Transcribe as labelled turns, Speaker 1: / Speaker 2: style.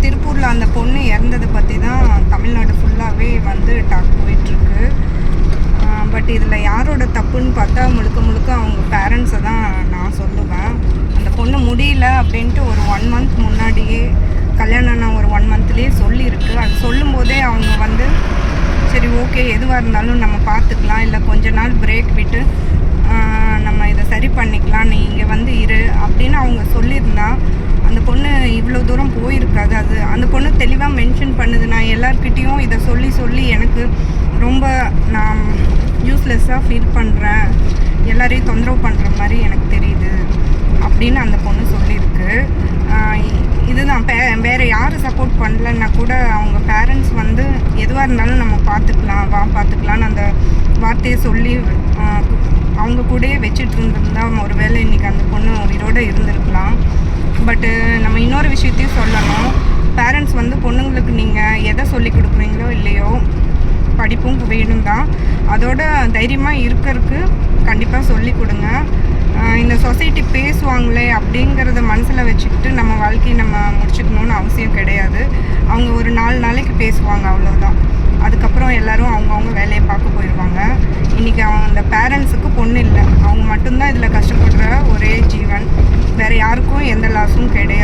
Speaker 1: திருப்பூரில் அந்த பொண்ணு இறந்ததை பற்றி தான் தமிழ்நாடு ஃபுல்லாகவே வந்து டாக் போயிட்டுருக்கு. பட் இதில் யாரோட தப்புன்னு பார்த்தா முழுக்க முழுக்க அவங்க பேரண்ட்ஸை தான் நான் சொல்லுவேன். அந்த பொண்ணு முடியல அப்படின்ட்டு ஒரு 1 மந்த் முன்னாடியே, கல்யாணம்னா ஒரு 1 மந்த்லேயே சொல்லியிருக்கு. அது சொல்லும்போதே அவங்க வந்து சரி ஓகே, எதுவாக இருந்தாலும் நம்ம பார்த்துக்கலாம், இல்லை கொஞ்ச நாள் பிரேக் விட்டு நம்ம இதை சரி பண்ணிக்கலாம், நீ இங்கே வந்து இரு அப்படின்னு அவங்க சொல்லியிருந்தா அந்த பொண்ணு இவ்வளோ தூரம் போயிருக்காது. அது அந்த பொண்ணு தெளிவாக மென்ஷன் பண்ணுது, நான் எல்லார்கிட்டேயும் இதை சொல்லி சொல்லி எனக்கு ரொம்ப நான் யூஸ்லெஸ்ஸாக ஃபீல் பண்ணுறேன், எல்லாரையும் தொந்தரவு பண்ணுற மாதிரி எனக்கு தெரியுது அப்படின்னு அந்த பொண்ணு சொல்லியிருக்கு. இதுதான் வேறு யார் சப்போர்ட் பண்ணலன்னா கூட அவங்க பேரண்ட்ஸ் வந்து எதுவாக இருந்தாலும் நம்ம பார்த்துக்கலாம், பார்த்துக்கலான்னு அந்த வார்த்தையை சொல்லி அவங்க கூடயே வச்சுட்டு இருந்திருந்தா ஒரு வேளை இன்றைக்கி அந்த பொண்ணு உயிரோடு இருந்திருக்கலாம். பட்டு நம்ம இன்னொரு விஷயத்தையும் சொல்லணும். பேரண்ட்ஸ் வந்து பொண்ணுங்களுக்கு நீங்கள் எதை சொல்லி கொடுக்குறீங்களோ இல்லையோ, படிப்பும் வேணும் தான், அதோட தைரியமாக இருக்கிறதுக்கு கண்டிப்பாக சொல்லி கொடுங்க. இந்த சொசைட்டி பேசுவாங்களே அப்படிங்கிறத மனசில் வச்சுக்கிட்டு நம்ம வாழ்க்கையை நம்ம முடிச்சுக்கணுன்னு அவசியம் கிடையாது. அவங்க ஒரு 4 நாளைக்கு பேசுவாங்க, அவ்வளோதான். அதுக்கப்புறம் எல்லோரும் அவங்கவுங்க வேலையை பார்க்க போயிடுவாங்க. இன்றைக்கி அந்த பேரண்ட்ஸுக்கு பொண்ணு இல்லை, அவங்க மட்டும்தான் இதில் கஷ்டப்படுற ஒரே ஜீவன். வேறு யாருக்கும் எந்த லாஸும் கிடையாது.